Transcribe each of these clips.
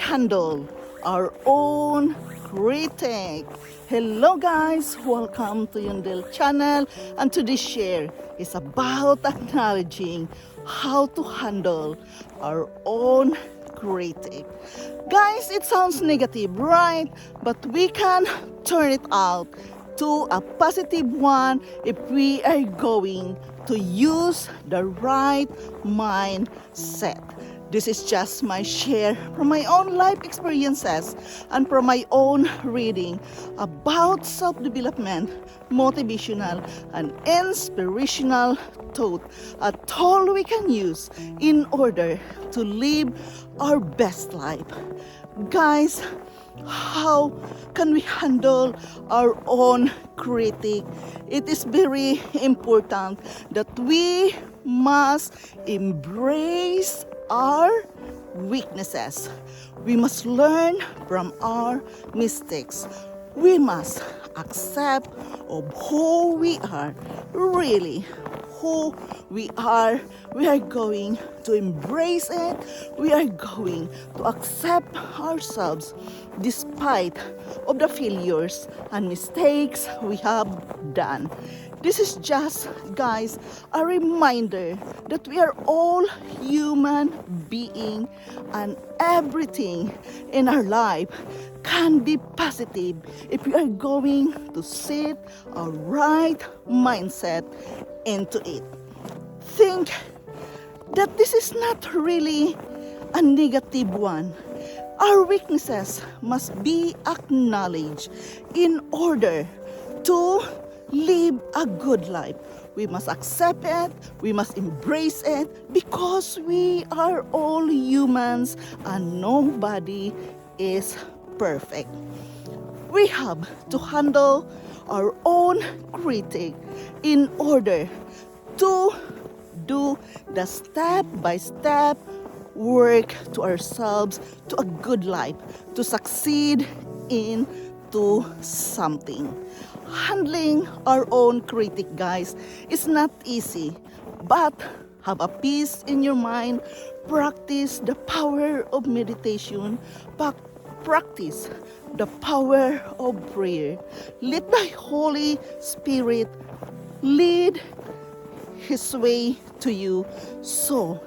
handle our own critic. Hello guys, welcome to Yundel channel, and today's share is about acknowledging how to handle our own critic. Guys, it sounds negative, right? But we can turn it out to a positive one if we are going to use the right mindset. This is just my share from my own life experiences and from my own reading about self-development, motivational, and inspirational thought, a tool we can use in order to live our best life. Guys, how can we handle our own critic? It is very important that we must embrace our weaknesses. We must learn from our mistakes. We must accept of who we are, really who we are. We are going to embrace it. We are going to accept ourselves despite of the failures and mistakes we have done. This is just, guys, a reminder that we are all human beings and everything in our life can be positive if we are going to set a right mindset into it. Think that this is not really a negative one. Our weaknesses must be acknowledged in order to live a good life. We must accept it, we must embrace it, because we are all humans and nobody is perfect. We have to handle our own critic in order to do the step-by-step work to ourselves, to a good life, to succeed into something. Handling our own critic, guys, is not easy, but have a peace in your mind. Practice the power of meditation. Practice the power of prayer. Let the Holy Spirit lead His way to you, so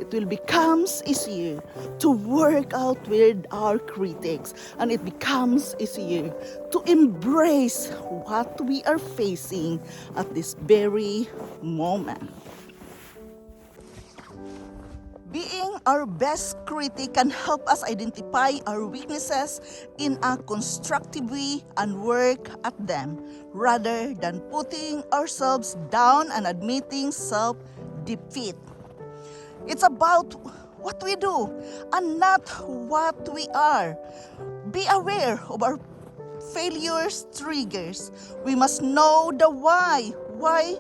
it will become easier to work out with our critics, and it becomes easier to embrace what we are facing at this very moment. Being our best critic can help us identify our weaknesses in a constructive way and work at them, rather than putting ourselves down and admitting self-defeat. It's about what we do and not what we are. Be aware of our failures, triggers. We must know the why. Why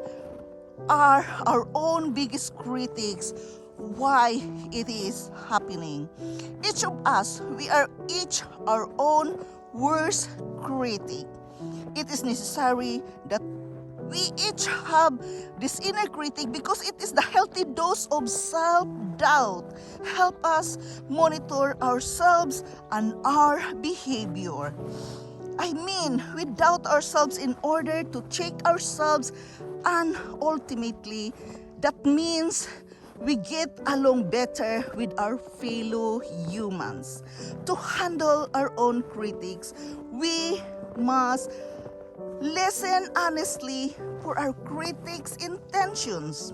are our own biggest critics? Why it is happening? Each of us, we are each our own worst critic. It is necessary that we each have this inner critic, because it is the healthy dose of self-doubt. Help us monitor ourselves and our behavior. I mean, we doubt ourselves in order to check ourselves, and ultimately, that means we get along better with our fellow humans. To handle our own critics, we must listen honestly for our critics' intentions.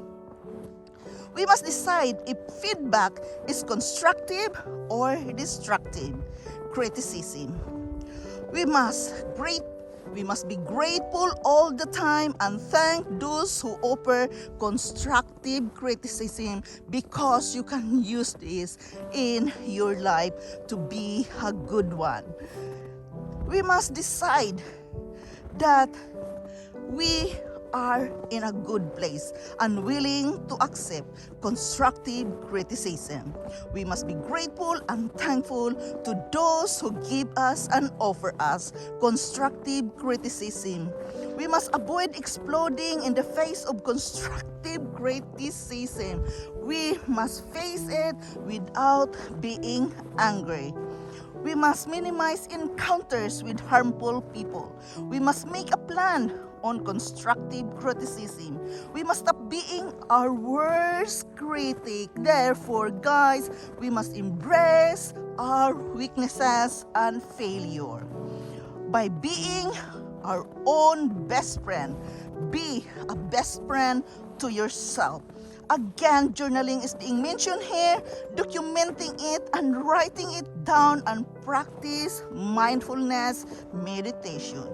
We must decide if feedback is constructive or destructive criticism. We must be grateful all the time and thank those who offer constructive criticism, because you can use this in your life to be a good one. We must decide that we are in a good place and willing to accept constructive criticism. We must be grateful and thankful to those who give us and offer us constructive criticism. We must avoid exploding in the face of constructive criticism. We must face it without being angry. We must minimize encounters with harmful people. We must make a plan on constructive criticism. We must stop being our worst critic. Therefore, guys, we must embrace our weaknesses and failure. By being our own best friend, be a best friend to yourself. Again, journaling is being mentioned here, documenting it and writing it down, and practice mindfulness meditation.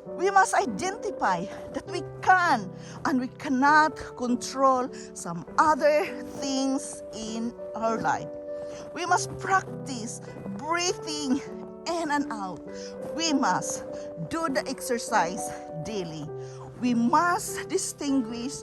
We must identify that we can and we cannot control some other things in our life. We must practice breathing in and out. We must do the exercise daily. We must distinguish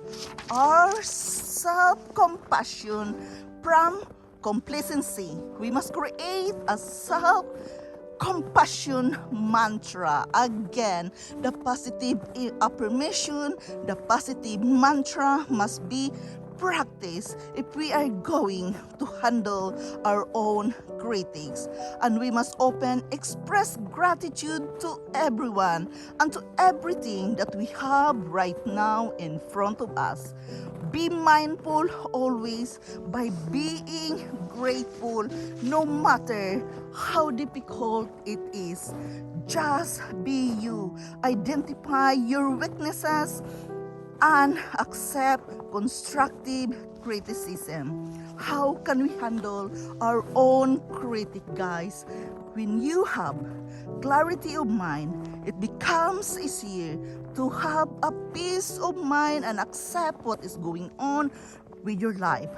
our self-compassion from complacency. We must create a self-compassion mantra. Again, the positive affirmation, the positive mantra must be practiced if we are going to handle our own critics. And we must express gratitude to everyone and to everything that we have right now in front of us. Be mindful always by being grateful no matter how difficult it is. Just be you. Identify your weaknesses and accept constructive criticism. How can we handle our own critic, guys? When you have clarity of mind, it becomes easier to have a peace of mind and accept what is going on with your life.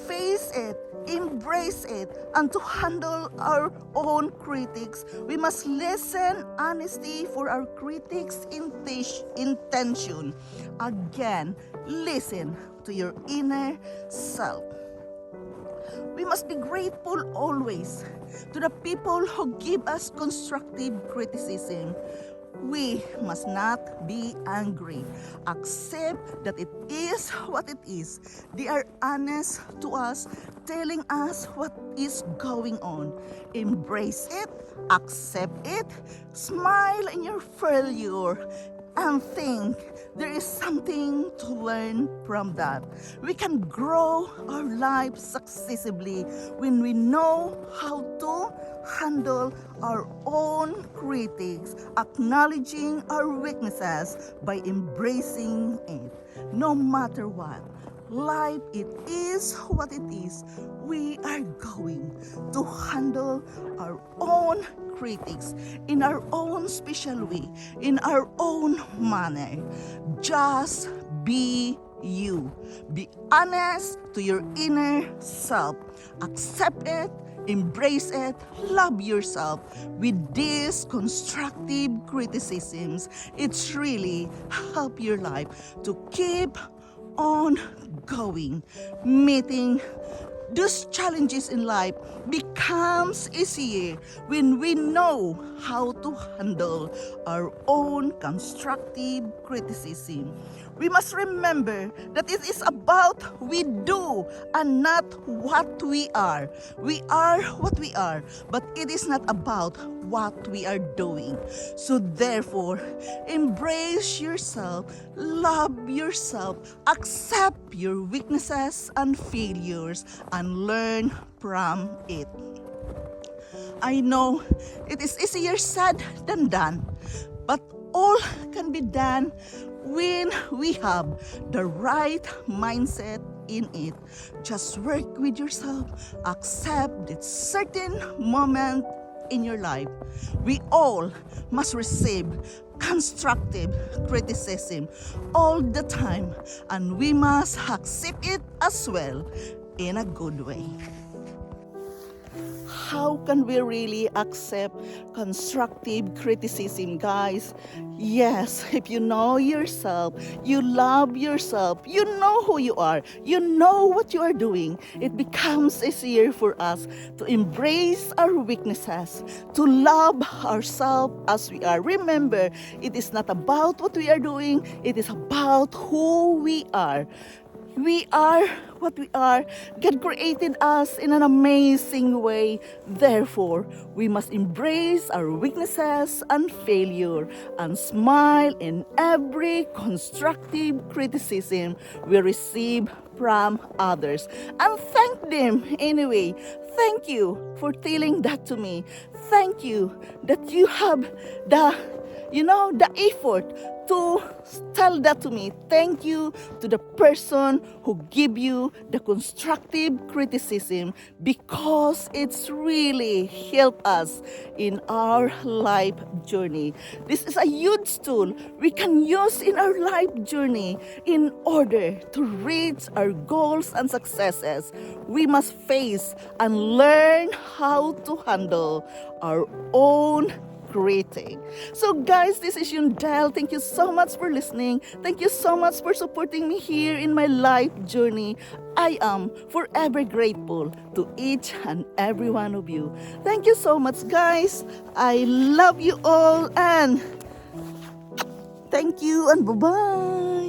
Face it, embrace it, and to handle our own critics, we must listen honestly for our critics' intention. Again, listen to your inner self. We must be grateful always to the people who give us constructive criticism. We must not be angry. Accept that it is what it is. They are honest to us, telling us what is going on. Embrace it, accept it, smile in your failure, and think there is something to learn from that. We can grow our life successfully when we know how to handle our own critics, acknowledging our weaknesses by embracing it. No matter what, life, it is what it is. We are going to handle our own critics in our own special way, in our own manner. Just be you. Be honest to your inner self. Accept it, embrace it, love yourself. With these constructive criticisms, it's really help your life to keep on going. Meeting those challenges in life becomes easier when we know how to handle our own constructive criticism. We must remember that it is about we do and not what we are. We are what we are, but it is not about what we are doing. So therefore, embrace yourself, love yourself, accept your weaknesses and failures, and learn from it. I know it is easier said than done, but all can be done when we have the right mindset in it. Just work with yourself, accept that certain moment in your life, we all must receive constructive criticism all the time, and we must accept it as well in a good way. How can we really accept constructive criticism, guys? Yes, if you know yourself, you love yourself, you know who you are, you know what you are doing, it becomes easier for us to embrace our weaknesses, to love ourselves as we are. Remember, it is not about what we are doing, it is about who we are. We are what we are. God created us in an amazing way. Therefore, we must embrace our weaknesses and failure and smile in every constructive criticism we receive from others and thank them anyway. Thank you for telling that to me. Thank you that you have the effort to tell that to me. Thank you to the person who give you the constructive criticism, because it's really helped us in our life journey. This is a huge tool we can use in our life journey in order to reach our goals and successes. We must face and learn how to handle our own critic. So guys, this is Yundel. Thank you so much for listening. Thank you so much for supporting me here in my life journey. I am forever grateful to each and every one of you. Thank you so much, guys. I love you all, and thank you and bye-bye.